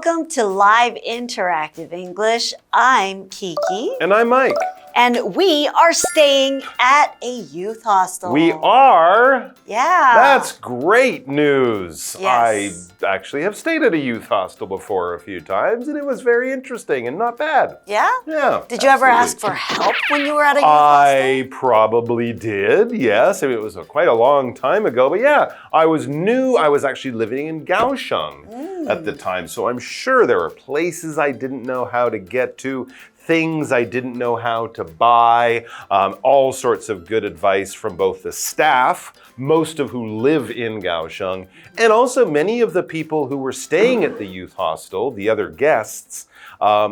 Welcome to Live Interactive English. I'm Kiki. And I'm Mike. And we are staying at a youth hostel. We are? Yeah. That's great news. Yes. I actually have stayed at a youth hostel before a few times, and it was very interesting and not bad. Yeah? Yeah. Did you ever ask for help when you were at a youth I hostel? probably did, yes. It was quite a long time ago, but yeah, I was new. I was actually living in Kaohsiung at the time, so I'm sure there were places I didn't know how to get to, things I didn't know how to buy, all sorts of good advice from both the staff, most of who live in Kaohsiung, and also many of the people who were staying at the youth hostel, the other guests.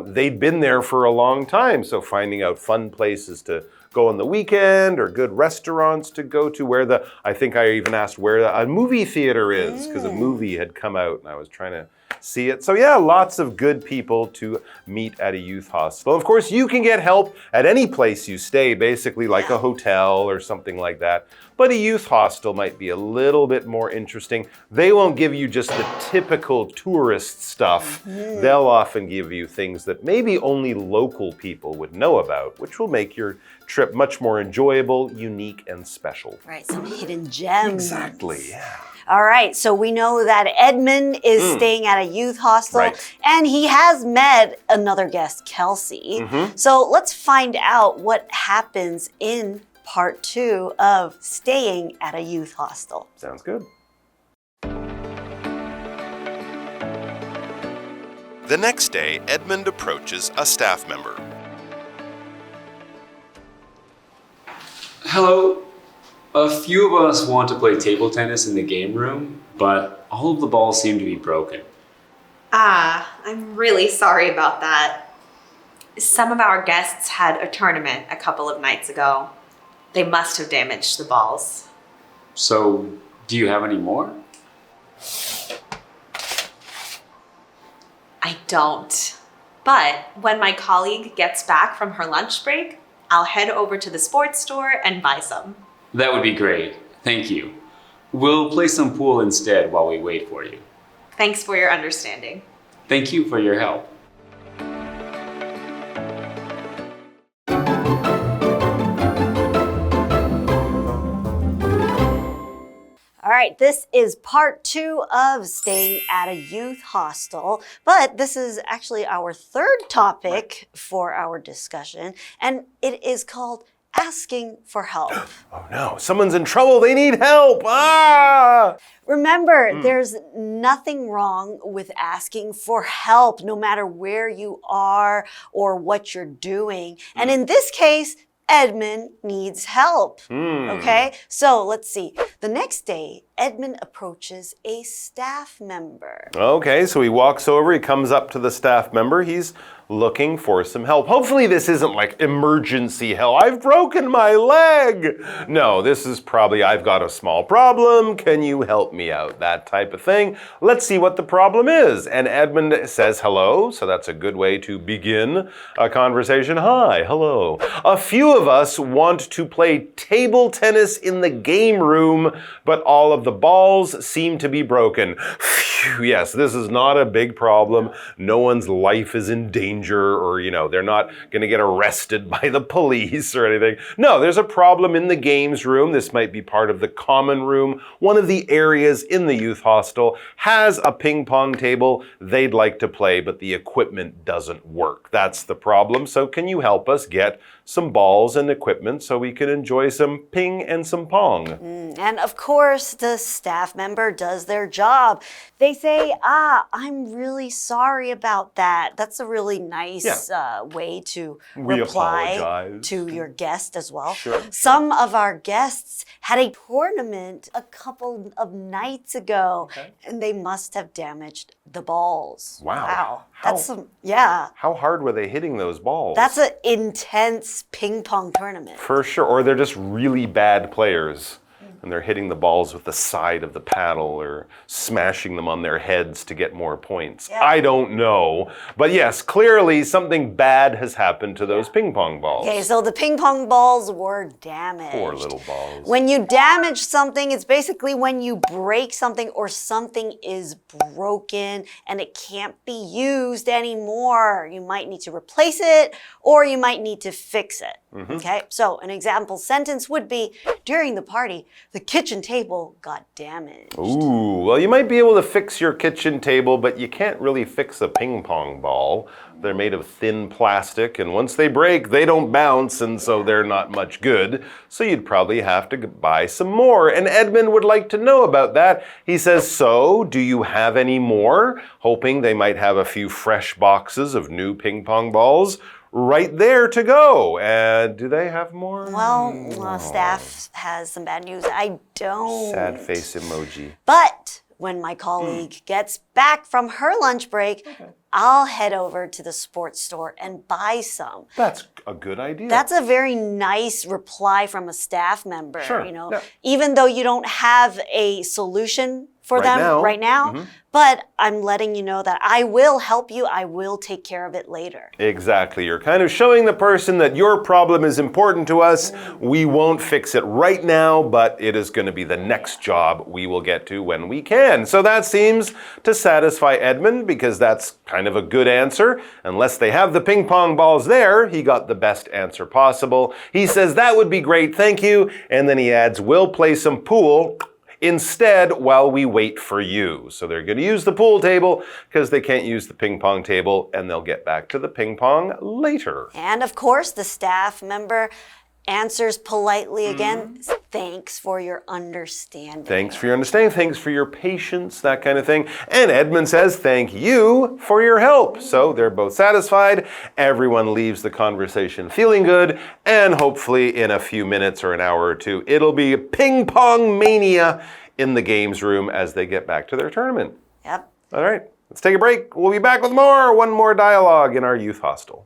They'd been there for a long time, so finding out fun places to go on the weekend or good restaurants to go to, I think I even asked where a movie theater is, because a movie had come out and I was trying to see it. So yeah, lots of good people to meet at a youth hostel. Of course, you can get help at any place you stay, basically like a hotel or something like that. But a youth hostel might be a little bit more interesting. They won't give you just the typical tourist stuff. They'll often give you things that maybe only local people would know about, which will make your trip much more enjoyable, unique, and special. Right, some hidden gems. Exactly, yeah. All right, so we know that Edmund is staying at a youth hostel, and he has met another guest, Kelsey. So let's find out what happens in part 2 of staying at a youth hostel. Sounds good. The next day, Edmund approaches a staff member. Hello. A few of us want to play table tennis in the game room, but all of the balls seem to be broken. I'm really sorry about that. Some of our guests had a tournament a couple of nights ago. They must have damaged the balls. So, do you have any more? I don't. But when my colleague gets back from her lunch break, I'll head over to the sports store and buy some. That would be great. Thank you. We'll play some pool instead while we wait for you. Thanks for your understanding. Thank you for your help. All right, this is part 2 of staying at a youth hostel, but this is actually our third topic for our discussion, and it is called asking for help. Oh no, someone's in trouble, they need help! Ah! Remember, there's nothing wrong with asking for help, no matter where you are or what you're doing. And in this case, Edmund needs help. Okay, so let's see. The next day, Edmund approaches a staff member. Okay, so he walks over, he comes up to the staff member, he's looking for some help. Hopefully this isn't like emergency help. I've broken my leg. No, this is probably, I've got a small problem. Can you help me out? That type of thing. Let's see what the problem is. And Edmund says hello, so that's a good way to begin a conversation. Hi, hello. A few of us want to play table tennis in the game room, but all of the balls seem to be broken. Phew, yes, this is not a big problem. No one's life is in danger, or, they're not going to get arrested by the police or anything. No, there's a problem in the games room. This might be part of the common room. One of the areas in the youth hostel has a ping pong table they'd like to play, but the equipment doesn't work. That's the problem. So can you help us get some balls and equipment so we can enjoy some ping and some pong? And of course, the staff member does their job. They say, I'm really sorry about that. That's a really nice way to reply apologize to your guest as well. Sure. Some of our guests had a tournament a couple of nights ago, and they must have damaged the balls. Wow. That's How hard were they hitting those balls? That's an intense ping pong tournament. For sure. Or they're just really bad players. and they're hitting the balls with the side of the paddle or smashing them on their heads to get more points. Yeah. I don't know. But yes, clearly something bad has happened to those ping pong balls. Okay, so the ping pong balls were damaged. Poor little balls. When you damage something, it's basically when you break something or something is broken and it can't be used anymore. You might need to replace it or you might need to fix it. Okay, so an example sentence would be, during the party, the kitchen table got damaged. Ooh, well, you might be able to fix your kitchen table, but you can't really fix a ping pong ball. They're made of thin plastic, and once they break, they don't bounce, and so they're not much good. So you'd probably have to buy some more. And Edmund would like to know about that. He says, so, do you have any more? Hoping they might have a few fresh boxes of new ping pong balls right there to go. And do they have more? Well, staff has some bad news. I don't. Sad face emoji. But when my colleague gets back from her lunch break, I'll head over to the sports store and buy some. That's a good idea. That's a very nice reply from a staff member. Sure, You know, yeah. even though you don't have a solution for them right now, but I'm letting you know that I will help you. I will take care of it later. Exactly. You're kind of showing the person that your problem is important to us. We won't fix it right now, but it is going to be the next job we will get to when we can. So that seems to satisfy Edmund because that's kind of a good answer. Unless they have the ping pong balls there, he got the best answer possible. He says, that would be great, thank you. And then he adds, we'll play some pool instead while we wait for you. So they're going to use the pool table because they can't use the ping pong table, and they'll get back to the ping pong later. And of course, the staff member answers politely again, thanks for your understanding. Thanks for your understanding, thanks for your patience, that kind of thing. And Edmund says, thank you for your help. So they're both satisfied. Everyone leaves the conversation feeling good. And hopefully in a few minutes or an hour or two, it'll be ping pong mania in the games room as they get back to their tournament. Yep. All right, let's take a break. We'll be back with more. One more dialogue in our youth hostel.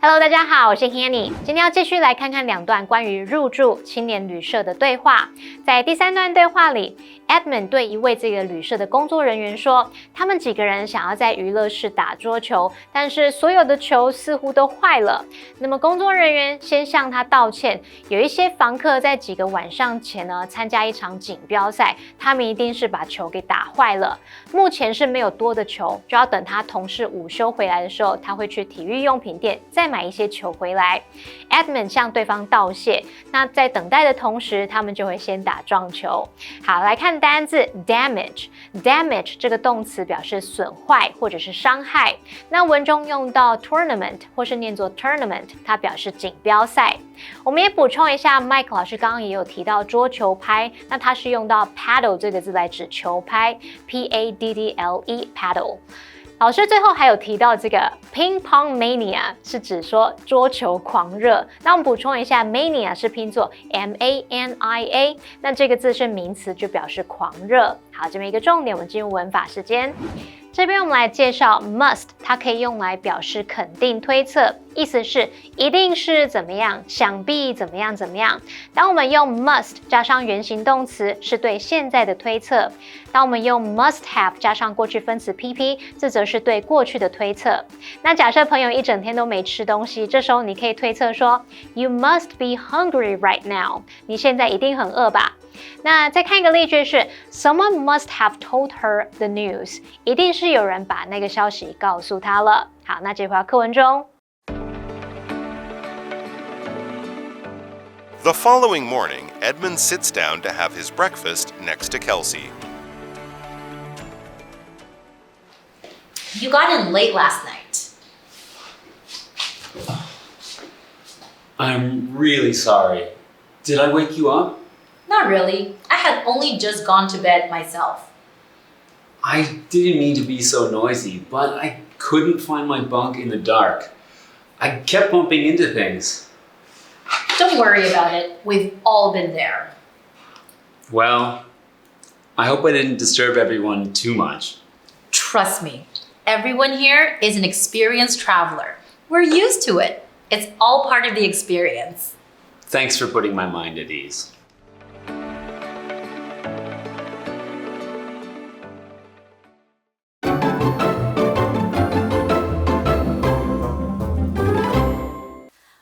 Hello， 大家好，我是 Hanny。今天要继续来看看两段关于入住青年旅社的对话。在第三段对话里 ，Edmund 对一位这个旅社的工作人员说，他们几个人想要在娱乐室打桌球，但是所有的球似乎都坏了。那么工作人员先向他道歉。有一些房客在几个晚上前呢参加一场锦标赛，他们一定是把球给打坏了。目前是没有多的球，就要等他同事午休回来的时候，他会去体育用品店再买一些球回来。Edmund 向对方道谢，那在等待的同时，他们就会先打撞球。好，来看单字 damage。damage 这个动词表示损坏或者是伤害。那文中用到 tournament 或是念作 tournament， 它表示锦标赛。我们也补充一下 ，Mike 老师刚刚也有提到桌球拍，那它是用到 paddle 这个字来指球拍 ，P-A-D-D-L-E paddle。老师最后还有提到这个 ping pong mania 是指说桌球狂热。那我们补充一下 mania 是拼作 M-A-N-I-A， 那这个字是名词，就表示狂热。好，这边一个重点，我们进入文法时间。这边我们来介绍 must， 它可以用来表示肯定推测，意思是一定是怎么样，想必怎么样怎么样。当我们用 must 加上原形动词，是对现在的推测；当我们用 must have 加上过去分词 PP， 这则是对过去的推测。那假设朋友一整天都没吃东西，这时候你可以推测说 You must be hungry right now， 你现在一定很饿吧。那再看一个例句是 Someone must have told her the news， 一定是有人把那个消息告诉她了。好，那这回到课文中。The following morning, Edmund sits down to have his breakfast next to Kelsey. You got in late last night. I'm really sorry. Did I wake you up? Not really. I had only just gone to bed myself. I didn't mean to be so noisy, but I couldn't find my bunk in the dark. I kept bumping into things. Don't worry about it. We've all been there. Well, I hope I didn't disturb everyone too much. Trust me, everyone here is an experienced traveler. We're used to it. It's all part of the experience. Thanks for putting my mind at ease.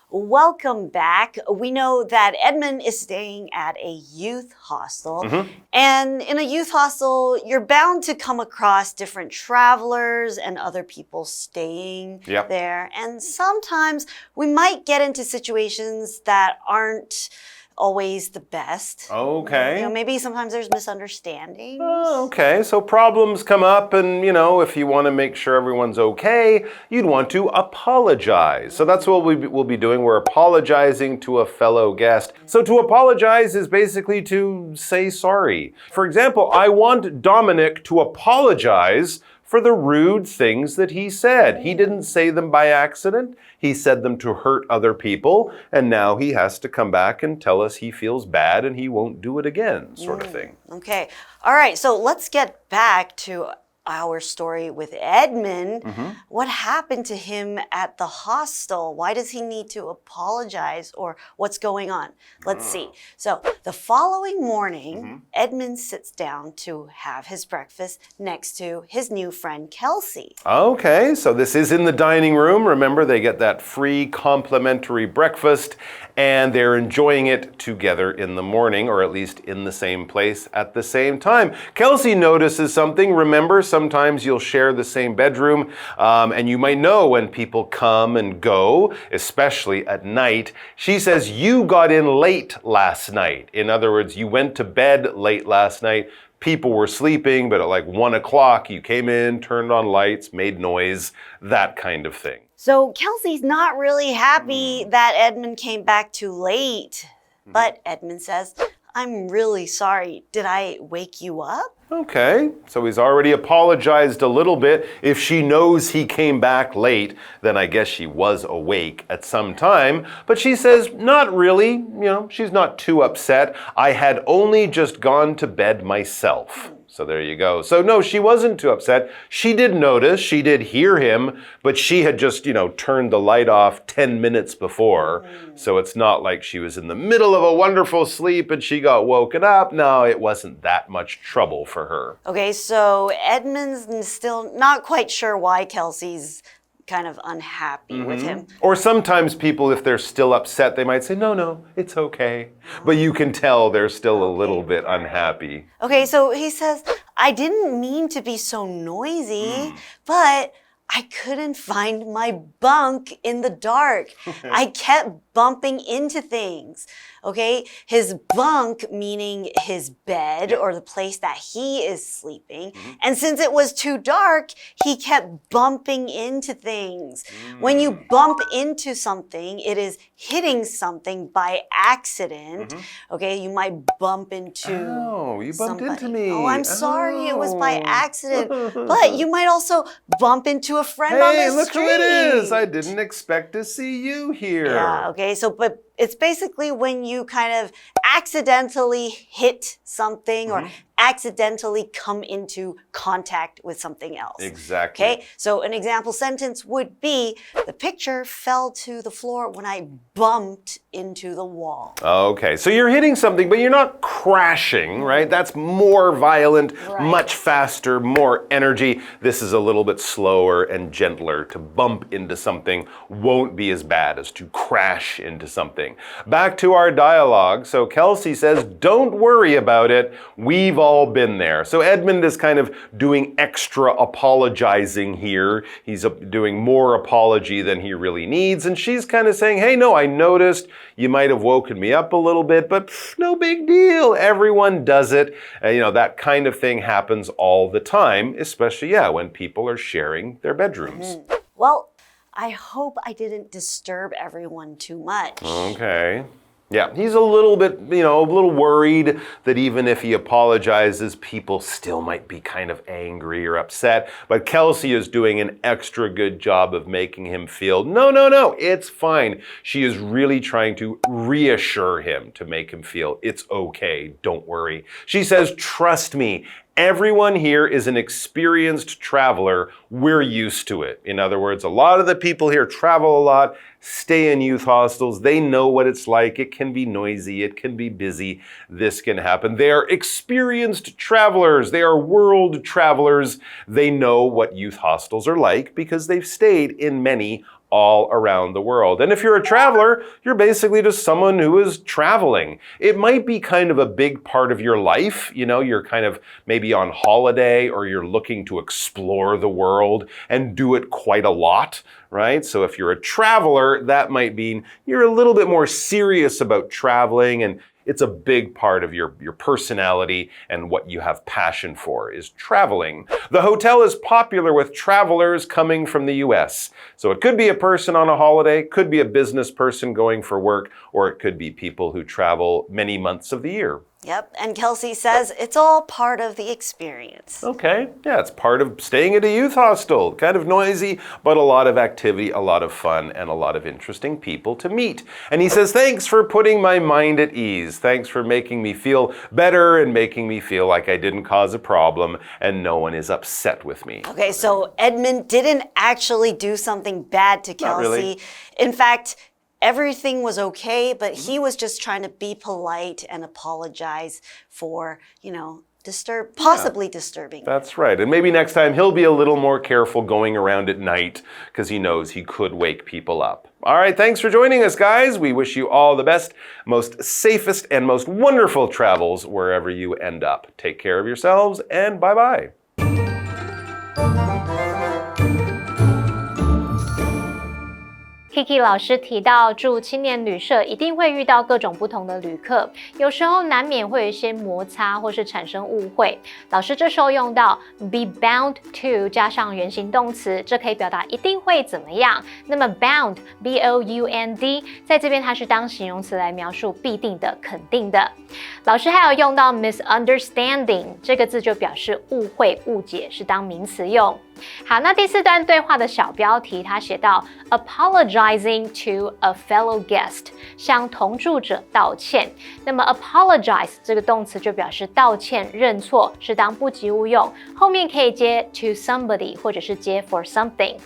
Welcome back. We know that Edmund is staying at a youth hostel. And in a youth hostel, you're bound to come across different travelers and other people staying there. And sometimes we might get into situations that aren't always the best. Okay. You know, maybe sometimes there's misunderstandings. Oh, okay, so problems come up and, you know, if you want to make sure everyone's okay, you'd want to apologize. So that's what we'll be doing. We're apologizing to a fellow guest. So to apologize is basically to say sorry. For example, I want Dominic to apologize for the rude things that he said. He didn't say them by accident. He said them to hurt other people, and now he has to come back and tell us he feels bad and he won't do it again, sort of thing. Okay. All right, so let's get back to our story with Edmund. What happened to him at the hostel? Why does he need to apologize, or what's going on? Let's see. So the following morning, Edmund sits down to have his breakfast next to his new friend Kelsey. Okay, so this is in the dining room. Remember, they get that free complimentary breakfast and they're enjoying it together in the morning, or at least in the same place at the same time. Kelsey notices something. Remember, sometimes you'll share the same bedroom, and you might know when people come and go, especially at night. She says, you got in late last night. In other words, you went to bed late last night. People were sleeping, but at like 1 o'clock, you came in, turned on lights, made noise, that kind of thing. So Kelsey's not really happy that Edmund came back too late. But Edmund says, I'm really sorry. Did I wake you up? Okay, so he's already apologized a little bit. If she knows he came back late, then I guess she was awake at some time. But she says, not really. You know, she's not too upset. I had only just gone to bed myself. So there you go. So no, she wasn't too upset. She did notice, she did hear him, but she had just, you know, turned the light off 10 minutes before. So it's not like she was in the middle of a wonderful sleep and she got woken up. No, it wasn't that much trouble for her. Okay, so Edmund's still not quite sure why Kelsey's kind of unhappy with him. Or sometimes people, if they're still upset, they might say, no, it's okay. But you can tell they're still a little bit unhappy. Okay, so he says, I didn't mean to be so noisy, but I couldn't find my bunk in the dark. I kept bumping into things. Okay, his bunk meaning his bed or the place that he is sleeping. And since it was too dark, he kept bumping into things. When you bump into something, it is hitting something by accident. Okay, you might bump into you bumped somebody. into me. Oh, I'm sorry, it was by accident. But you might also bump into a friend on the look street. who it is. I didn't expect to see you here. Yeah, okay, so but it's basically when you kind of accidentally hit something or accidentally come into contact with something else. Exactly. Okay, so an example sentence would be, the picture fell to the floor when I bumped into the wall. Okay, so you're hitting something, but you're not crashing, right? That's more violent, much faster, more energy. This is a little bit slower and gentler. To bump into something won't be as bad as to crash into something. Back to our dialogue. So Kelsey says, don't worry about it. We've all been there. So Edmund is kind of doing extra apologizing here. He's doing more apology than he really needs. And she's kind of saying, hey, no, I noticed you might have woken me up a little bit, but no big deal. Everyone does it. You know, that kind of thing happens all the time, especially, when people are sharing their bedrooms. Well, I hope I didn't disturb everyone too much. Okay. Yeah, he's a little bit, a little worried that even if he apologizes, people still might be kind of angry or upset. But Kelsey is doing an extra good job of making him feel, no, it's fine. She is really trying to reassure him, to make him feel it's okay, don't worry. She says, trust me, Everyone here is an experienced traveler. We're used to it. In other words, a lot of the people here travel a lot, stay in youth hostels. They know what it's like. It can be noisy. It can be busy. This can happen. They are experienced travelers. They are world travelers. They know what youth hostels are like because they've stayed in many all around the world. And if you're a traveler, you're basically just someone who is traveling. It might be kind of a big part of your life. You know, you're kind of maybe on holiday or you're looking to explore the world and do it quite a lot, right? So if you're a traveler, that might mean you're a little bit more serious about traveling, and it's a big part of your personality, and what you have passion for is traveling. The hotel is popular with travelers coming from the US. So it could be a person on a holiday, could be a business person going for work, or it could be people who travel many months of the year. Yep, and Kelsey says it's all part of the experience. Okay, yeah, it's part of staying at a youth hostel. Kind of noisy, but a lot of activity, a lot of fun, and a lot of interesting people to meet. And he says, thanks for putting my mind at ease. Thanks for making me feel better and making me feel like I didn't cause a problem and no one is upset with me. Okay, so Edmund didn't actually do something bad to Kelsey. Not really. In fact, everything was okay, but he was just trying to be polite and apologize for, possibly disturbing. That's right. And maybe next time he'll be a little more careful going around at night because he knows he could wake people up. All right, thanks for joining us, guys. We wish you all the best, most safest, and most wonderful travels wherever you end up. Take care of yourselves, and bye-bye. Kiki 老师提到，住青年旅社一定会遇到各种不同的旅客，有时候难免会有一些摩擦或是产生误会。老师这时候用到 be bound to 加上原形动词，这可以表达一定会怎么样。那么 bound B-O-U-N-D 在这边它是当形容词来描述必定的、肯定的。老师还有用到 misunderstanding 这个字就表示误会、误解，是当名词用。好，那第四段对话的小标题，他写到 apologizing to a fellow guest， 向同住者道歉。那么 apologize 这个动词就表示道歉、认错，是当不及物用，后面可以接 to somebody 或者是接 for something。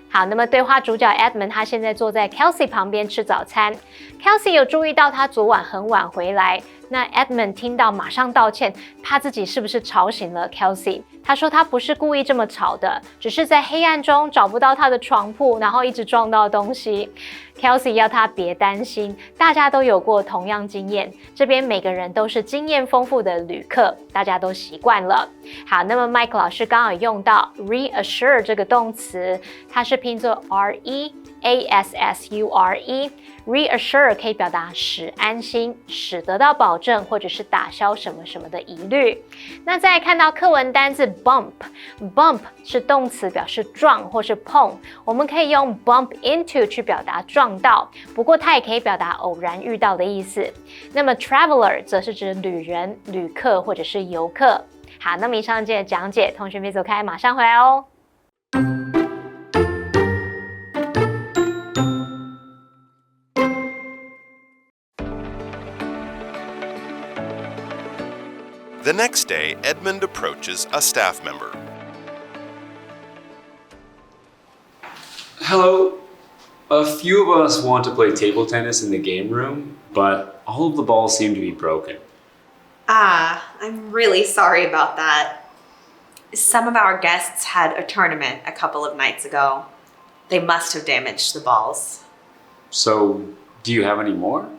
好，那么对话主角 Edmund 他现在坐在 Kelsey 旁边吃早餐。Kelsey 有注意到他昨晚很晚回来，那 Edmund 听到马上道歉，怕自己是不是吵醒了 Kelsey。他说他不是故意这么吵的，只是在黑暗中找不到他的床铺，然后一直撞到东西。Kelsey 要他别担心，大家都有过同样经验，这边每个人都是经验丰富的旅客，大家都习惯了。好，那么 Mike 老师刚好用到 reassure 这个动词，它是拼作 R-E-A-S-S-U-R-E。reassure 可以表达使安心、使得到保证，或者是打消什么什么的疑虑。那再来看到课文单字 bump 是动词，表示撞或是碰，我们可以用 bump into 去表达撞到，不过它也可以表达偶然遇到的意思。那么 traveler 则是指旅人、旅客或者是游客。好，那么以上这节讲解，同学别走开，马上回来哦。The next day, Edmund approaches a staff member. Hello. A few of us want to play table tennis in the game room, but all of the balls seem to be broken. I'm really sorry about that. Some of our guests had a tournament a couple of nights ago. They must have damaged the balls. So, do you have any more?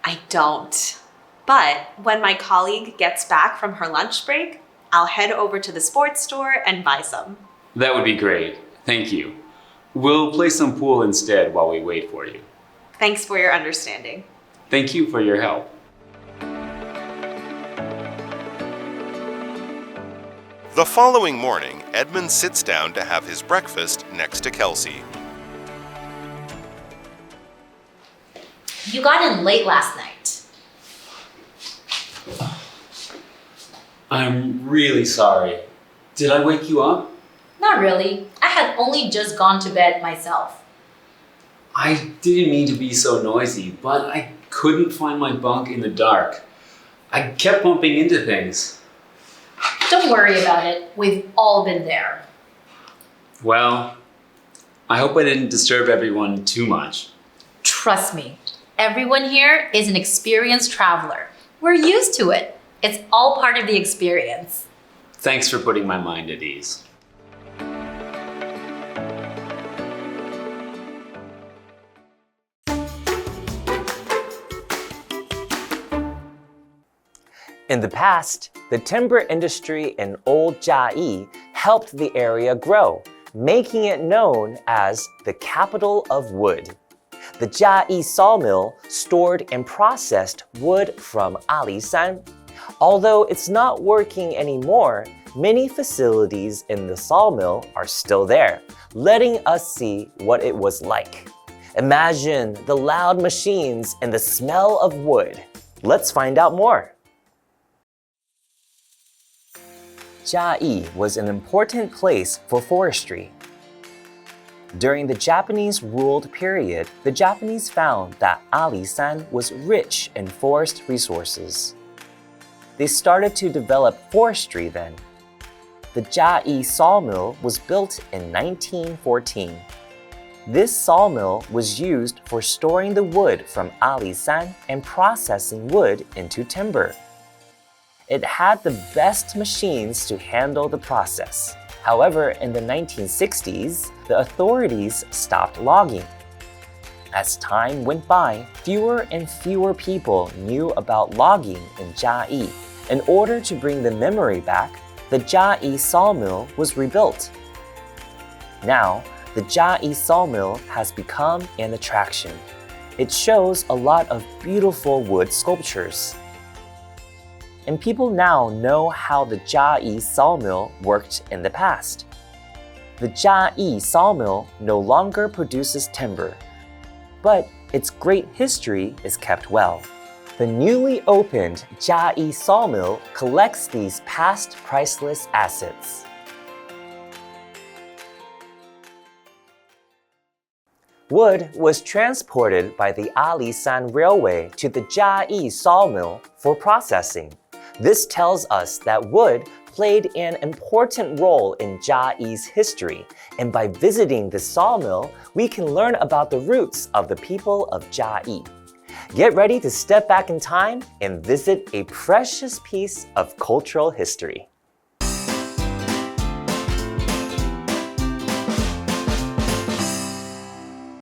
I don't. But when my colleague gets back from her lunch break, I'll head over to the sports store and buy some. That would be great. Thank you. We'll play some pool instead while we wait for you. Thanks for your understanding. Thank you for your help. The following morning, Edmund sits down to have his breakfast next to Kelsey. You got in late last night. I'm really sorry. Did I wake you up? Not really. I had only just gone to bed myself. I didn't mean to be so noisy, but I couldn't find my bunk in the dark. I kept bumping into things. Don't worry about it. We've all been there. Well, I hope I didn't disturb everyone too much. Trust me, everyone here is an experienced traveler. We're used to it. It's all part of the experience. Thanks for putting my mind at ease. In the past, the timber industry in Old Chiayi helped the area grow, making it known as the capital of wood. The Chiayi Sawmill stored and processed wood from Alishan. Although it's not working anymore, many facilities in the sawmill are still there, letting us see what it was like. Imagine the loud machines and the smell of wood. Let's find out more. Chiayi was an important place for forestry. During the Japanese-ruled period, the Japanese found that Alishan was rich in forest resources. They started to develop forestry then. The Chiayi Sawmill was built in 1914. This sawmill was used for storing the wood from Alishan and processing wood into timber. It had the best machines to handle the process. However, in the 1960s, the authorities stopped logging. As time went by, fewer and fewer people knew about logging in Chiayi. In order to bring the memory back, the Chiayi Sawmill was rebuilt. Now, the Chiayi Sawmill has become an attraction. It shows a lot of beautiful wood sculptures. And people now know how the Chiayi Sawmill worked in the past. The Chiayi Sawmill no longer produces timber, but its great history is kept well. The newly opened Chiayi Sawmill collects these past priceless assets. Wood was transported by the Alishan Railway to the Chiayi Sawmill for processing. This tells us that wood played an important role in Chiayi's history, and by visiting the sawmill, we can learn about the roots of the people of Chiayi. Get ready to step back in time and visit a precious piece of cultural history.